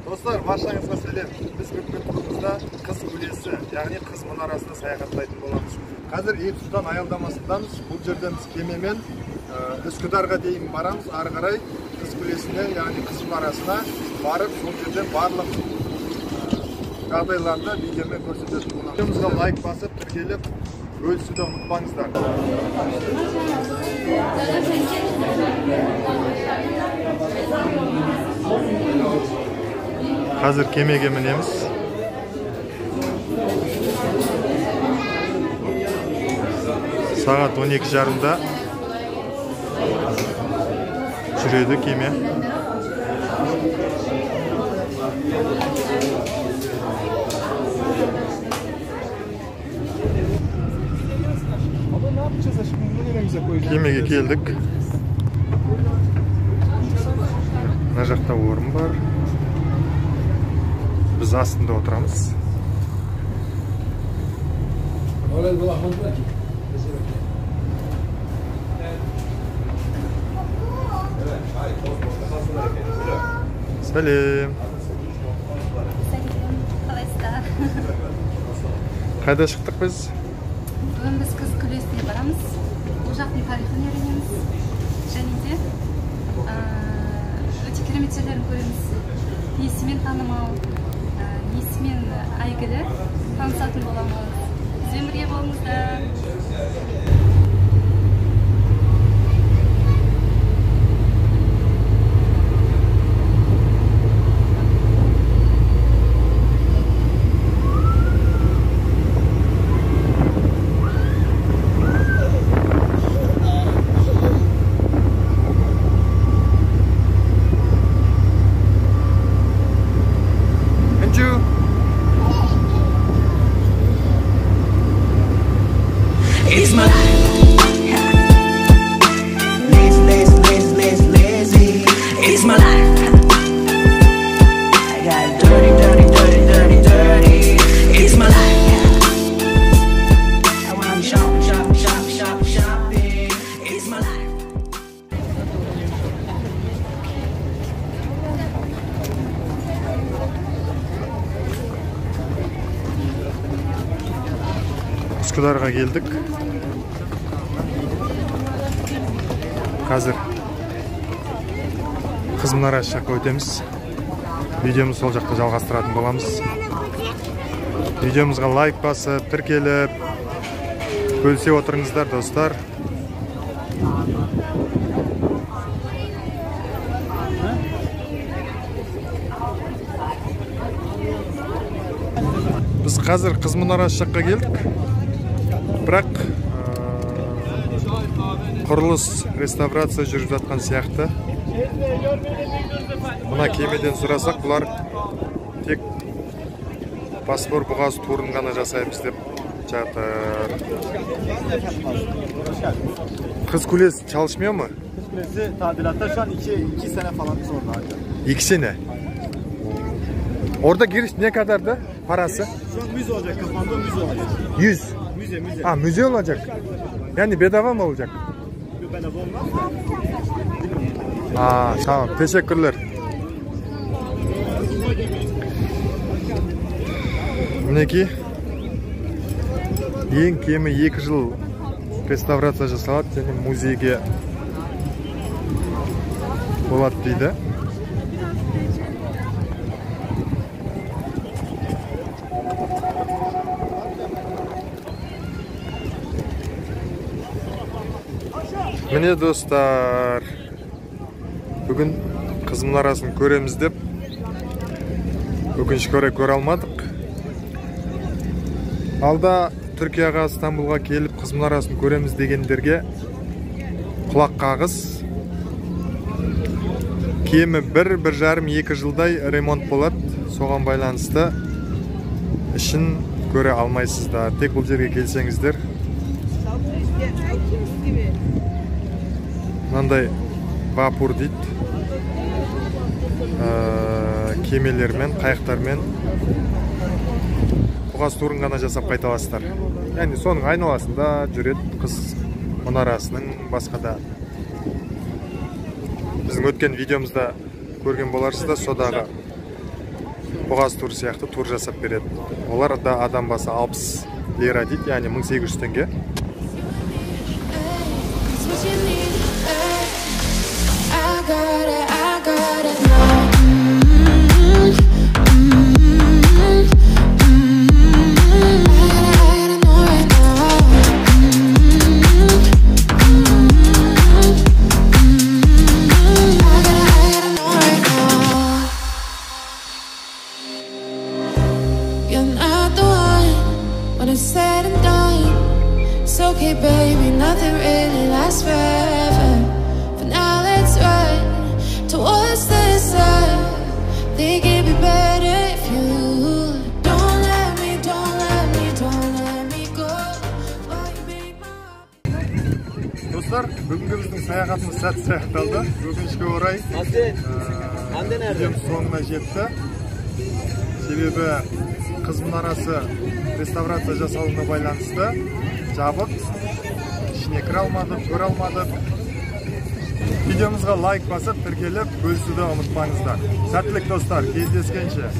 Dostlar, barшаңызға сәлем. Biz бүгінгі турымызда Қыз Күлесі, яғни Қыз мұнарасына саяхаттайтын боламыз. Қазір Ертістан аялдамасындамыз. Бұл жерден біз кемемен Үскідарға дейін барамыз. Ары қарай Қыз Күлесіне, яғни Қыз мұнарасына барып, сол жерден барлық жағдайларды видеомен көрсететін боламыз. Видеомызға лайк басып, тіркеліп, бөлісуді ұмытпаңыздар. Қазір кемеге мінеміз. Сағат 12:30-да жүреді кеме. Кемеге келдік. Мына жақта орын бар. Biz астында отырамыз. Сәлем. Қалайсыздар? Қайда шықтық біз? Бүгін біз Қыз Күлесіне барамыз. Бұл жақтың тарихын үйренеміз. Және де өте керемет жерлерін көреміз. Несімен танымал, несімен әйгілі танысатын боламыз. Бізбен бірге болыңыздар. It's my life. Lazy. It's my life. I got dirty. It's my life. I want shopping. It's my life. Üsküdar'a geldik. Қазір Қыз мұнарасы жаққа өтеміз. Видеомыз сол жақта жалғастыратын боламыз. Видеомызға лайк басып, тіркеліп, бөлісе отырыңыздар, достар. Біз қазір Қыз мұнарасы жаққа келдік. Бірақ құрылыс, реставрация жүріп жатқан сияқты. Мына кемеден сұрасақ, бұлар тек Босфор бұғазы турын ғана жасаймыз деп жатыр. Kız Kulesi çalışmıyor mu? Kız Kulesi tadilatta şu an 2 sene falanız orada. 2 sene. Orada giriş ne kadardı parası? Şu an müze olacak, kafamda müze olacak. 100. Müze. Ha, müze olacak. Yani bedava mı olacak? Bedava olmaz da. Aa, tamam. Teşekkürler. Мінекей, ең кемі 2 жыл реставрация жасалады және музейге болады дейді. Міне достар, бүгін Қыз мұнарасын көреміз деп өкінішке орай көре алмадық. Алда Түркияға, Стамбулға келіп Қыз мұнарасын көреміз дегендерге құлақ қағыз. Кемі 1-1,5-2 жылдай ремонт болады. Соған байланысты ішін көре алмайсыздар. Тек бұл жерге келсеңіздер. Мынандай вапур дейді. Кемелермен, қайықтармен бұғаз турын ғана жасап қайталастар. Яғни соның айналасында жүреді Қыз мұнарасының басқа да. Біздің өткен видеомызда көрген боларсыздар, содағы бугаз тур сияқты тур жасап береді. Олар да адам басы 60 лира дейді, яғни 1800 теңге. Said and done, it's okay, baby. Nothing really lasts forever. For now, let's run towards the sun. Think it'd be better if you don't let me, don't let me, don't let me go. Why you make my heart... Dostlar, бүгінгі біздің саяхатымыз сәтті саяхатталды. Өкінішке орай видеомыз соңына жетті. Себебі Қыз мұнарасы реставрация жасалуына байланысты жабық, ішіне кіре алмадық, көре алмадық. Видеомызға лайк басып, тіркеліп, бөлісуді ұмытпаңыздар. Сәттілік достар, кездескенше.